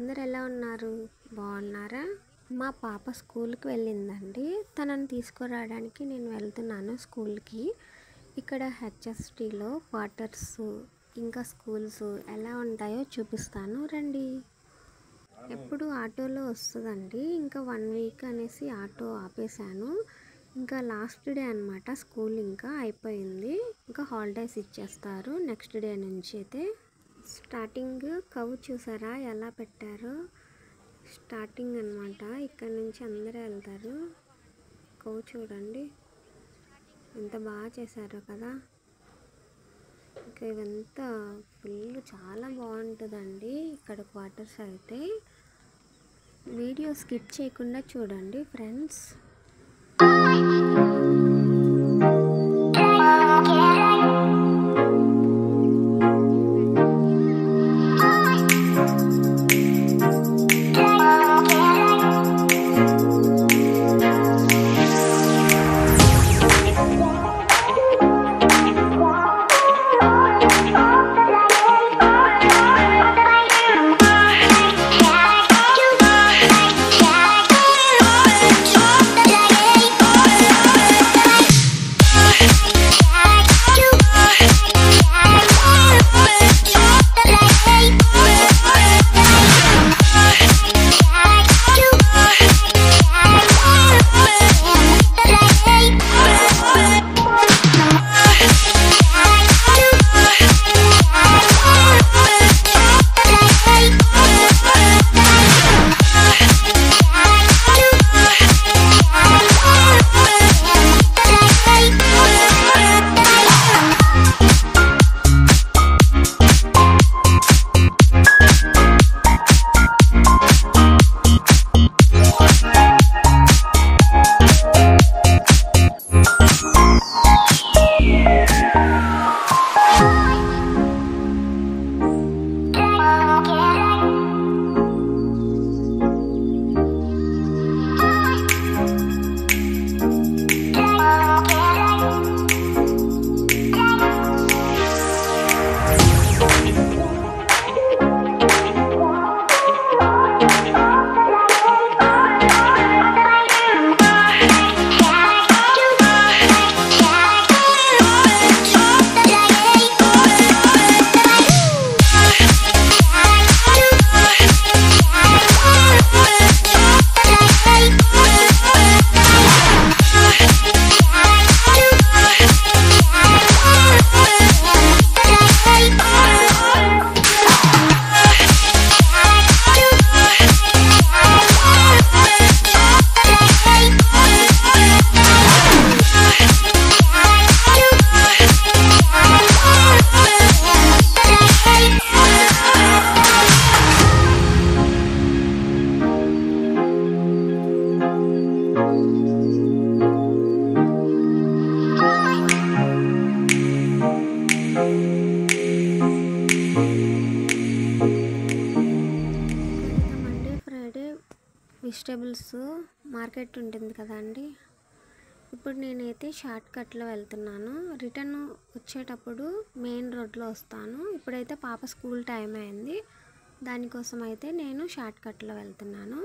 అందరూ ఎలా ఉన్నారు? బాగున్నారా? మా పాప స్కూల్కి వెళ్ళిందండి. తనని తీసుకురావడానికి నేను వెళ్తున్నాను స్కూల్కి. ఇక్కడ హెచ్ఎస్టీలో క్వార్టర్స్ ఇంకా స్కూల్స్ ఎలా ఉంటాయో చూపిస్తాను రండి. ఎప్పుడు ఆటోలో వస్తుందండి. ఇంకా 1 వీక్ అనేసి ఆటో ఆపేశాను. ఇంకా లాస్ట్ డే అనమాట స్కూల్ ఇంకా అయిపోయింది. ఇంకా హాలిడేస్ ఇచ్చేస్తారు నెక్స్ట్ డే నుంచి. అయితే స్టార్టింగ్ కవ్ చూసారా ఎలా పెట్టారో? స్టార్టింగ్ అనమాట ఇక్కడ నుంచి అందరూ వెళ్తారు. కవ్ చూడండి ఎంత బాగా చేశారో కదా. ఇంకా ఇవంతా ఫుల్ చాలా బాగుంటుందండి ఇక్కడ క్వార్టర్స్ అయితే. వీడియో స్కిప్ చేయకుండా చూడండి ఫ్రెండ్స్. వెజిటేబుల్స్ మార్కెట్ ఉంటుంది కదా అండి. ఇప్పుడు నేనైతే షార్ట్ కట్లో వెళ్తున్నాను. రిటర్న్ వచ్చేటప్పుడు మెయిన్ రోడ్లో వస్తాను. ఇప్పుడైతే పాప స్కూల్ టైం అయింది, దానికోసం అయితే నేను షార్ట్ కట్లో వెళ్తున్నాను.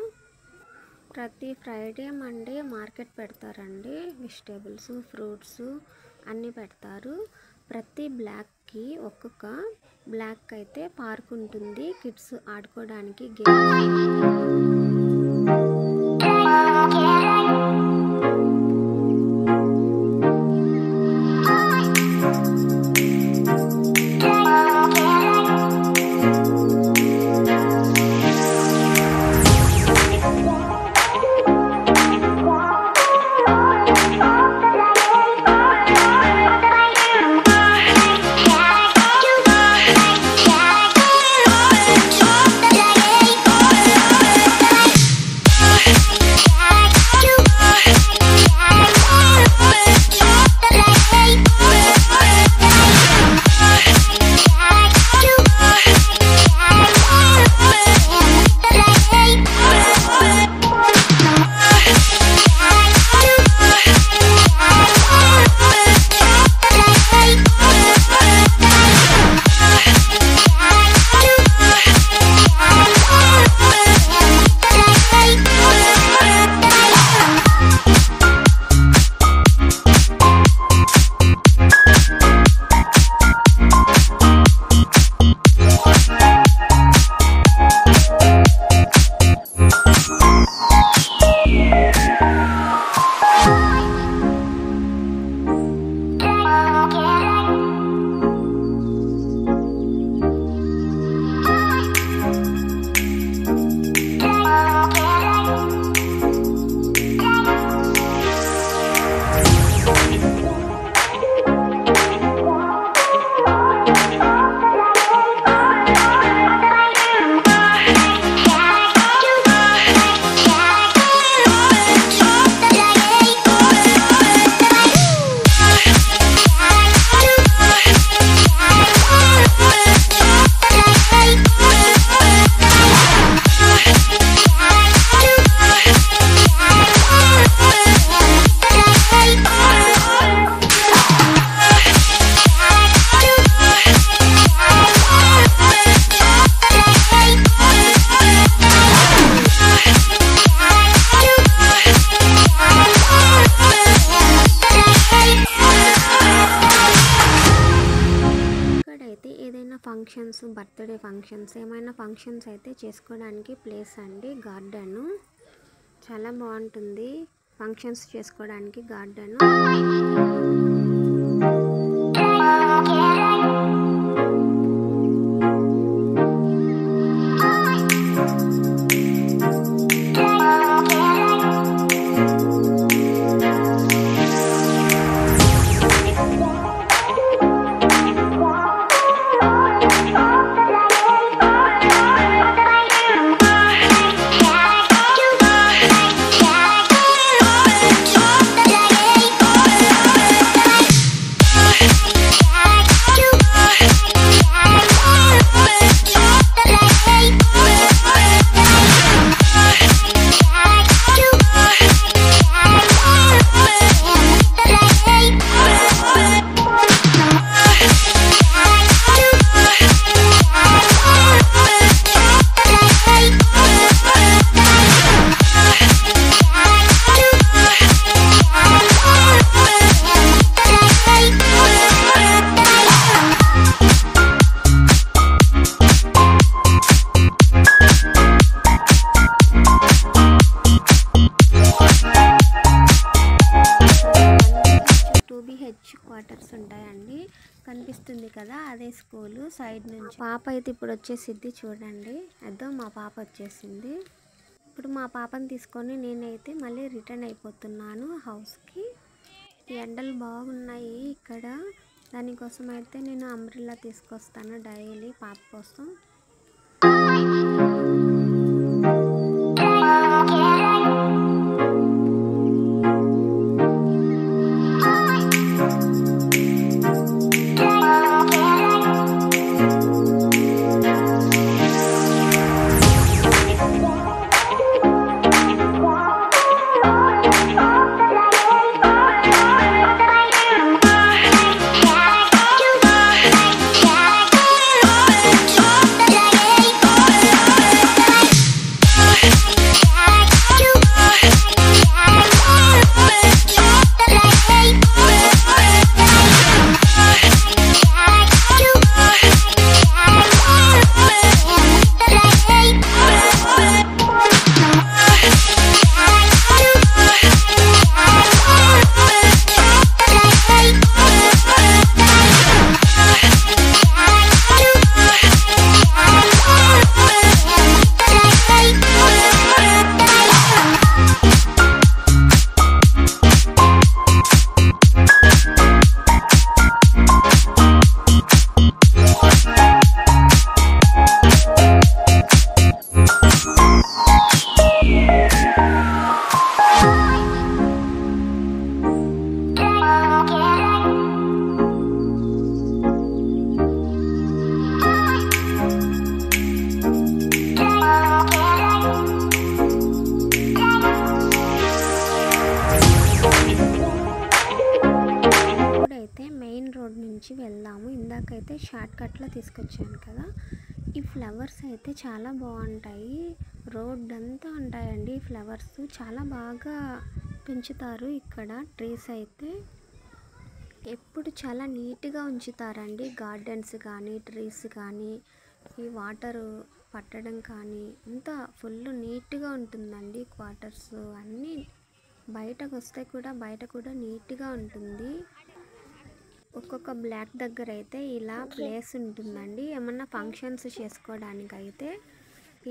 ప్రతి ఫ్రైడే మండే మార్కెట్ పెడతారండి. వెజిటేబుల్స్ ఫ్రూట్స్ అన్నీ పెడతారు. ప్రతి బ్లాక్కి ఒక్కొక్క బ్లాక్ అయితే పార్క్ ఉంటుంది, కిడ్స్ ఆడుకోవడానికి గేమ్స్. ఫంక్షన్స్, బర్త్డే ఫంక్షన్స్, ఏమైనా ఫంక్షన్స్ అయితే చేసుకోవడానికి ప్లేస్ అండి గార్డెన్. చాలా బాగుంటుంది ఫంక్షన్స్ చేసుకోవడానికి గార్డెన్. క్వార్టర్స్ ఉంటాయండి. కనిపిస్తుంది కదా, అదే స్కూలు సైడ్ నుంచి. పాప అయితే ఇప్పుడు వచ్చేసిద్ది చూడండి. అదో మా పాప వచ్చేసింది. ఇప్పుడు మా పాపని తీసుకొని నేనైతే మళ్ళీ రిటర్న్ అయిపోతున్నాను హౌస్కి. ఎండలు బాగున్నాయి ఇక్కడ, దానికోసం అయితే నేను అంబ్రెల్లా తీసుకొస్తాను డైలీ పాప కోసం. వెళ్దాము. ఇందాకైతే షార్ట్ కట్లో తీసుకొచ్చాను కదా. ఈ ఫ్లవర్స్ అయితే చాలా బాగుంటాయి. రోడ్ అంతా ఉంటాయండి ఫ్లవర్స్, చాలా బాగా పెంచుతారు ఇక్కడ. ట్రీస్ అయితే ఎప్పుడు చాలా నీట్గా ఉంచుతారండి. గార్డెన్స్ కానీ ట్రీస్ కానీ ఈ వాటర్ పట్టడం కానీ అంతా ఫుల్ నీట్గా ఉంటుందండి. క్వార్టర్స్ అన్నీ బయటకు వస్తే కూడా బయట కూడా నీట్గా ఉంటుంది. ఒక్కొక్క బ్లాక్ దగ్గర అయితే ఇలా ప్లేస్ ఉంటుందండి. ఏమన్నా ఫంక్షన్స్ చేసుకోవడానికి అయితే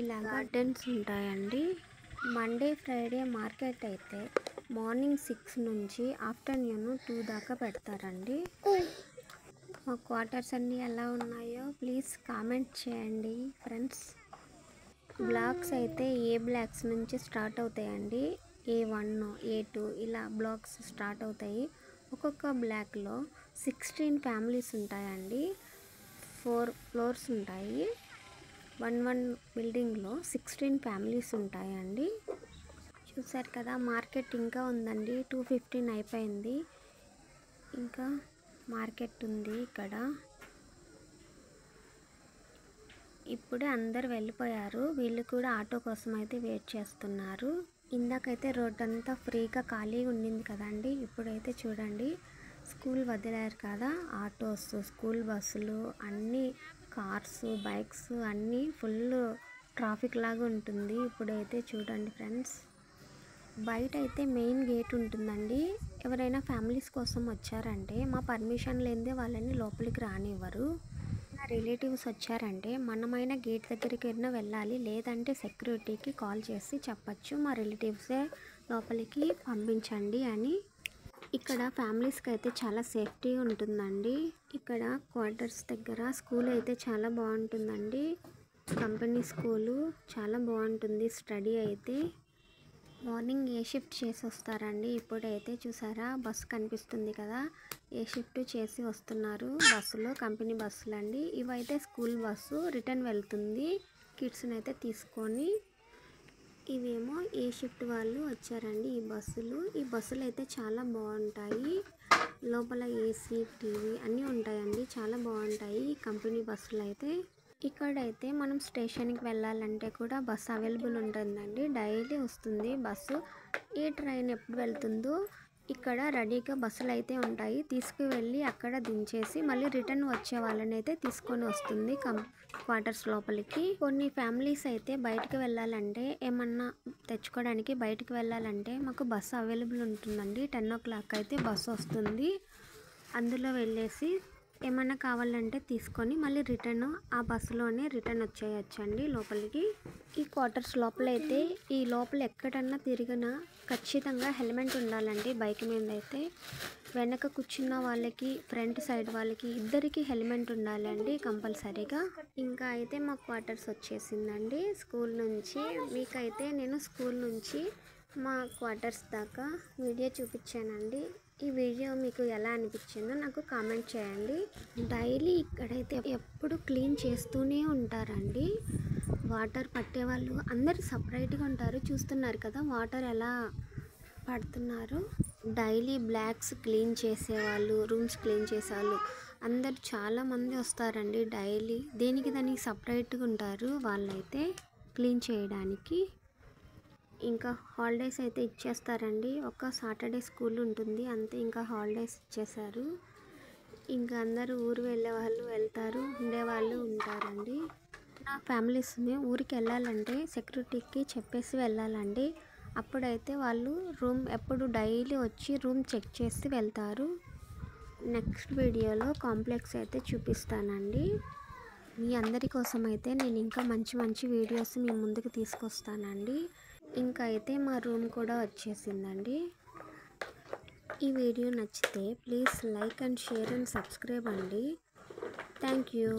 ఇలా గార్డెన్స్ ఉంటాయండి. మండే ఫ్రైడే మార్కెట్ అయితే మార్నింగ్ 6 నుంచి ఆఫ్టర్నూన్ 2 దాకా పెడతారండి. మా క్వార్టర్స్ అన్నీ ఎలా ఉన్నాయో ప్లీజ్ కామెంట్ చేయండి ఫ్రెండ్స్. బ్లాక్స్ అయితే ఏ బ్లాక్స్ నుంచి స్టార్ట్ అవుతాయండి. A1 A2 ఇలా బ్లాక్స్ స్టార్ట్ అవుతాయి. ఒక్కొక్క బ్లాక్లో 16 ఫ్యామిలీస్ ఉంటాయండి. 4 ఫ్లోర్స్ ఉంటాయి. 1 బిల్డింగ్లో 16 ఫ్యామిలీస్ ఉంటాయండి. చూసారు కదా, మార్కెట్ ఇంకా ఉందండి. 2:15 అయిపోయింది, ఇంకా మార్కెట్ ఉంది ఇక్కడ. ఇప్పుడే అందరు వెళ్ళిపోయారు. వీళ్ళు కూడా ఆటో కోసం అయితే వెయిట్ చేస్తున్నారు. ఇందాకైతే రోడ్ అంతా ఫ్రీగా ఖాళీగా ఉండింది కదండి. ఇప్పుడైతే చూడండి, స్కూల్ వదిలారు కదా, ఆటోస్ స్కూల్ బస్సులు అన్నీ కార్స్, బైక్స్ అన్నీ ఫుల్ ట్రాఫిక్ లాగా ఉంటుంది. ఇప్పుడైతే చూడండి ఫ్రెండ్స్, బయట అయితే మెయిన్ గేట్ ఉంటుందండి. ఎవరైనా ఫ్యామిలీస్ కోసం వచ్చారంటే మా పర్మిషన్ లేనిదే వాళ్ళని లోపలికి రానివ్వరు. నా రిలేటివ్స్ వచ్చారంటే మనమైనా గేట్ దగ్గరికి వెళ్ళాలి, లేదంటే సెక్యూరిటీకి కాల్ చేసి చెప్పచ్చు మా రిలేటివ్సే లోపలికి పంపించండి అని. ఇక్కడ ఫ్యామిలీస్కి అయితే చాలా సేఫ్టీ ఉంటుందండి. ఇక్కడ క్వార్టర్స్ దగ్గర స్కూల్ అయితే చాలా బాగుంటుందండి. కంపెనీ స్కూలు చాలా బాగుంటుంది. స్టడీ అయితే మార్నింగ్ ఏ షిఫ్ట్ చేసి వస్తారండి. ఇప్పుడైతే చూసారా బస్సు కనిపిస్తుంది కదా, ఏ షిఫ్ట్ చేసి వస్తున్నారు బస్సులో, కంపెనీ బస్సులు అండి. ఇవైతే స్కూల్ బస్సు రిటర్న్ వెళ్తుంది కిడ్స్ని అయితే తీసుకొని. ఇవేమో ఏ షిఫ్ట్ వాళ్ళు వచ్చారండి ఈ బస్సులు అయితే చాలా బాగుంటాయి. లోపల ఏసీ, టీవీ అన్నీ ఉంటాయండి, చాలా బాగుంటాయి ఈ కంపెనీ బస్సులు అయితే. ఇక్కడైతే మనం స్టేషన్కి వెళ్ళాలంటే కూడా బస్సు అవైలబుల్ ఉంటుందండి. డైలీ వస్తుంది బస్సు. ఏ ట్రైన్ ఎప్పుడు వెళ్తుందో ఇక్కడ రెడీగా బస్సులు అయితే ఉంటాయి. తీసుకువెళ్ళి అక్కడ దించేసి మళ్ళీ రిటర్న్ వచ్చే వాళ్ళని అయితే తీసుకొని వస్తుంది క్వార్టర్స్ లోపలికి. కొన్ని ఫ్యామిలీస్ అయితే బయటకు వెళ్ళాలంటే, ఏమన్నా తెచ్చుకోవడానికి బయటకు వెళ్ళాలంటే మాకు బస్సు అవైలబుల్ ఉంటుందండి. 10 o'clock అయితే బస్సు వస్తుంది. అందులో వెళ్ళేసి ఏమన్నా కావాలంటే తీసుకొని మళ్ళీ రిటర్న్ ఆ బస్సులోనే రిటర్న్ వచ్చేయచ్చండి లోపలికి. ఈ క్వార్టర్స్ లోపల అయితే ఈ లోపల ఎక్కడన్నా తిరిగినా ఖచ్చితంగా హెల్మెట్ ఉండాలండి బైక్ మీద అయితే. వెనక కూర్చున్న వాళ్ళకి, ఫ్రంట్ సైడ్ వాళ్ళకి ఇద్దరికి హెల్మెట్ ఉండాలండి కంపల్సరీగా. ఇంకా అయితే మా క్వార్టర్స్ వచ్చేసిందండి స్కూల్ నుంచి. మీకైతే నేను స్కూల్ నుంచి మా క్వార్టర్స్ దాకా వీడియో చూపించానండి. ఈ వీడియో మీకు ఎలా అనిపించిందో నాకు కామెంట్ చేయండి. డైలీ ఇక్కడైతే ఎప్పుడు క్లీన్ చేస్తూనే ఉంటారండి. వాటర్ పట్టేవాళ్ళు అందరు సపరేట్గా ఉంటారు. చూస్తున్నారు కదా వాటర్ ఎలా పడుతున్నారు. డైలీ బ్లాక్స్ క్లీన్ చేసేవాళ్ళు, రూమ్స్ క్లీన్ చేసేవాళ్ళు అందరు చాలామంది వస్తారండి డైలీ. దానికి సపరేట్గా ఉంటారు వాళ్ళైతే క్లీన్ చేయడానికి. ఇంకా హాలిడేస్ అయితే ఇచ్చేస్తారండి. ఒక సాటర్డే స్కూల్ ఉంటుంది అంతే, ఇంకా హాలిడేస్ ఇచ్చేసారు. ఇంకా అందరూ ఊరు వెళ్ళే వాళ్ళు వెళ్తారు, ఉండేవాళ్ళు ఉంటారండి. నా ఫ్యామిలీస్ని ఊరికి వెళ్ళాలంటే సెక్యూరిటీకి చెప్పేసి వెళ్ళాలండి. అప్పుడైతే వాళ్ళు రూమ్ ఎప్పుడు డైలీ వచ్చి రూమ్ చెక్ చేసి వెళ్తారు. నెక్స్ట్ వీడియోలో కాంప్లెక్స్ అయితే చూపిస్తానండి. మీ అందరి కోసం అయితే నేను ఇంకా మంచి వీడియోస్ మీ ముందుకు తీసుకొస్తానండి. ఇంకా అయితే మా రూమ్ కూడా వచ్చేసిందండి. ఈ వీడియో నచ్చితే please like and share and subscribe అండి. Thank you.